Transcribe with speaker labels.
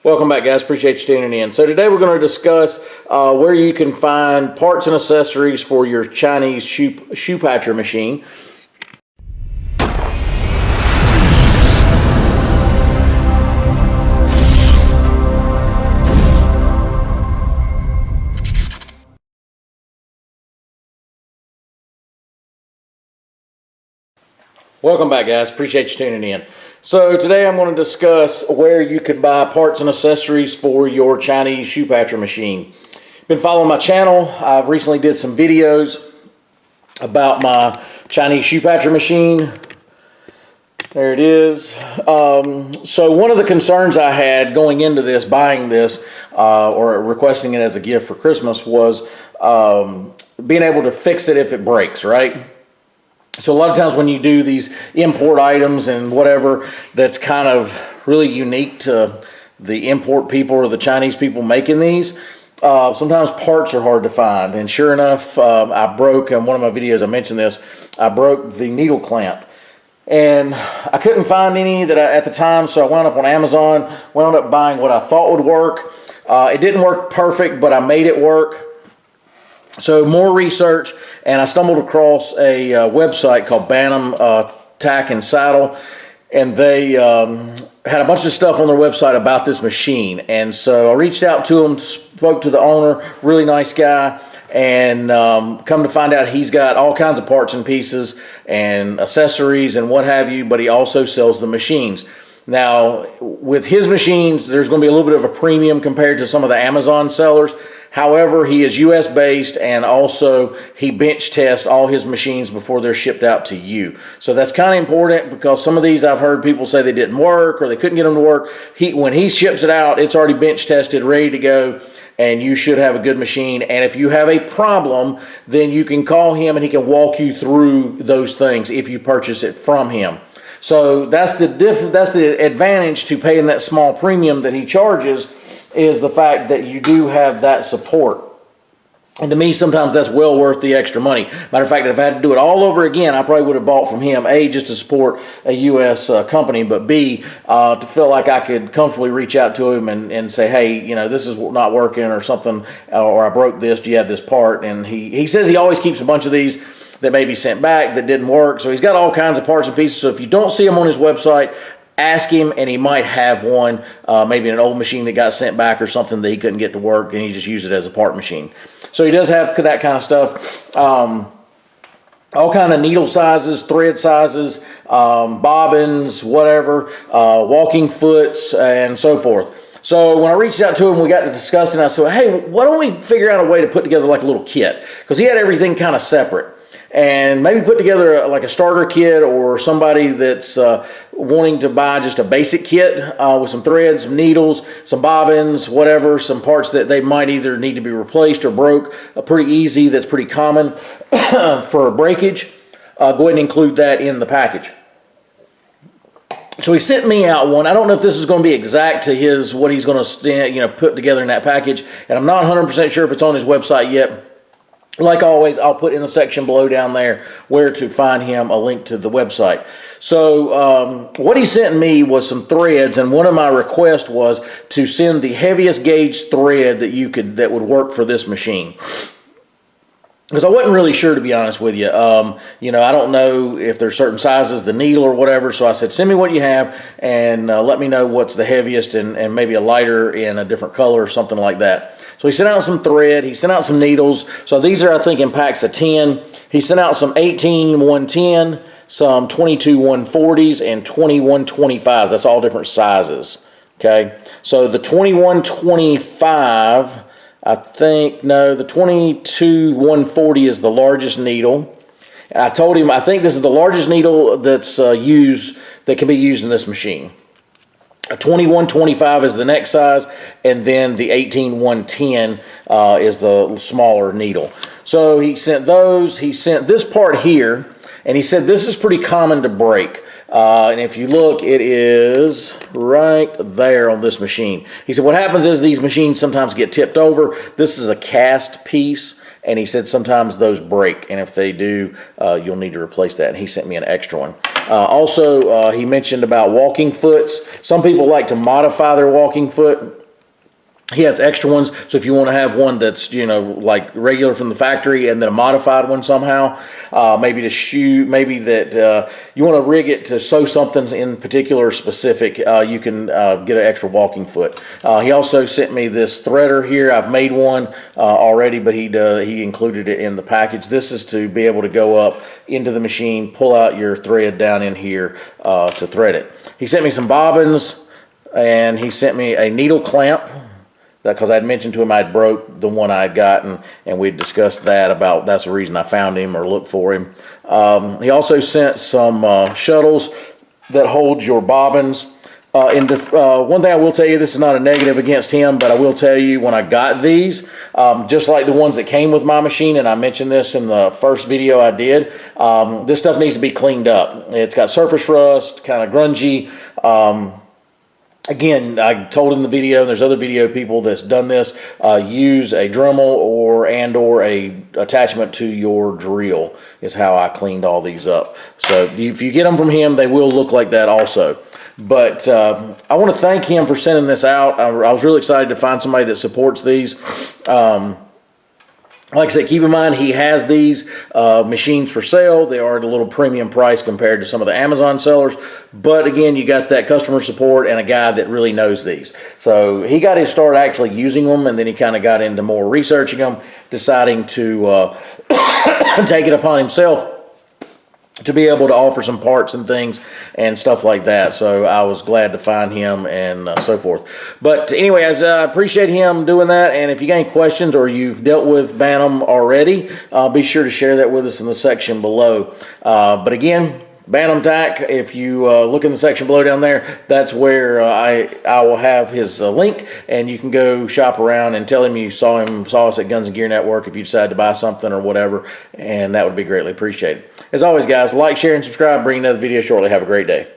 Speaker 1: Welcome back, guys. Appreciate you tuning in. So today we're going to discuss where you can find parts and accessories for your Chinese shoe patcher machine. Welcome back, guys. Appreciate you tuning in. So today I'm going to discuss where you can buy parts and accessories for your Chinese shoe patcher machine. Been following my channel. I've recently did some videos about my Chinese shoe patcher machine. There it is. So one of the concerns I had going into this, buying this, or requesting it as a gift for Christmas was being able to fix it if it breaks, right? So a lot of times when you do these import items and whatever that's kind of really unique to the import people or the Chinese people making these, sometimes parts are hard to find. And sure enough, I broke, in one of my videos I mentioned this, I broke the needle clamp. And I couldn't find any that at the time, so I wound up on Amazon, wound up buying what I thought would work. It didn't work perfect, but I made it work. So more research, and I stumbled across a website called Bantam Tack and Saddle, and they had a bunch of stuff on their website about this machine. And so I reached out to him, spoke to the owner, really nice guy, and come to find out he's got all kinds of parts and pieces and accessories and what have you, but he also sells the machines. Now, with his machines, there's going to be a little bit of a premium compared to some of the Amazon sellers. However, he is U.S. based, and also he bench tests all his machines before they're shipped out to you. So that's kind of important, because some of these I've heard people say they didn't work or they couldn't get them to work. When he ships it out, it's already bench tested, ready to go, and you should have a good machine. And if you have a problem, then you can call him and he can walk you through those things if you purchase it from him. So that's the advantage to paying that small premium that he charges, is the fact that you do have that support. And to me, sometimes that's well worth the extra money. Matter of fact, if I had to do it all over again, I probably would have bought from him, A, just to support a U.S. company, but B, to feel like I could comfortably reach out to him and say, hey, you know, this is not working or something, or I broke this, do you have this part? And he says he always keeps a bunch of these that may be sent back that didn't work. So he's got all kinds of parts and pieces. So if you don't see him on his website, ask him, and he might have one, maybe an old machine that got sent back or something that he couldn't get to work, and he just used it as a part machine. So he does have that kind of stuff. All kind of needle sizes, thread sizes, bobbins, whatever, walking foots, and so forth. So when I reached out to him, we got to discussing, I said, hey, why don't we figure out a way to put together like a little kit? Because he had everything kind of separate. And maybe put together like a starter kit, or somebody that's wanting to buy just a basic kit with some threads, some needles, some bobbins, whatever, some parts that they might either need to be replaced or broke, pretty easy, that's pretty common for breakage. Go ahead and include that in the package. So he sent me out one. I don't know if this is going to be exact to what he's going to put together in that package, and I'm not 100% sure if it's on his website yet. Like always, I'll put in the section below down there where to find him, a link to the website. So what he sent me was some threads, and one of my requests was to send the heaviest gauge thread that would work for this machine. Because I wasn't really sure, to be honest with you. I don't know if there's certain sizes, the needle or whatever. So I said, send me what you have, and let me know what's the heaviest, and maybe a lighter in a different color or something like that. So he sent out some thread. He sent out some needles. So these are, I think, in packs of 10. He sent out some 18 110, some 22 140s, and 21 25s. That's all different sizes. Okay. So the 21 25, the 22 140 is the largest needle. And I told him, I think this is the largest needle that can be used in this machine. A 2125 is the next size, and then the 18 110 is the smaller needle. So he sent those. He sent this part here, and he said this is pretty common to break. And if you look, it is right there on this machine. He said what happens is these machines sometimes get tipped over. This is a cast piece, and he said sometimes those break, and if they do, you'll need to replace that, and he sent me an extra one. Also, he mentioned about walking foots. Some people like to modify their walking foot. He has extra ones, so if you want to have one that's, you know, like regular from the factory and then a modified one somehow, maybe to shoe, maybe that you want to rig it to sew something in particular specific, you can get an extra walking foot. He also sent me this threader here. I've made one already, but he included it in the package. This is to be able to go up into the machine, pull out your thread down in here to thread it. He sent me some bobbins, and he sent me a needle clamp, because I'd mentioned to him I'd broke the one I'd gotten, and we'd discussed that about, that's the reason I found him or looked for him. He also sent some shuttles that hold your bobbins. One thing I will tell you, this is not a negative against him, but I will tell you when I got these, just like the ones that came with my machine, and I mentioned this in the first video I did, this stuff needs to be cleaned up. It's got surface rust, kind of grungy. Again, I told in the video, and there's other video people that's done this, use a Dremel or a attachment to your drill is how I cleaned all these up. So if you get them from him, they will look like that also. But I want to thank him for sending this out. I was really excited to find somebody that supports these. Like I said, keep in mind he has these machines for sale. They are at a little premium price compared to some of the Amazon sellers. But again, you got that customer support and a guy that really knows these. So he got his start actually using them, and then he kind of got into more researching them, deciding to take it upon himself to be able to offer some parts and things and stuff like that. So I was glad to find him and so forth. But anyways, I appreciate him doing that. And if you got any questions or you've dealt with Bantam already, be sure to share that with us in the section below. But again, Bantam Tack, if you look in the section below down there, that's where I will have his link, and you can go shop around and tell him you saw us at Guns and Gear Network if you decide to buy something or whatever, and that would be greatly appreciated. As always, guys, like, share, and subscribe. Bring another video shortly. Have a great day.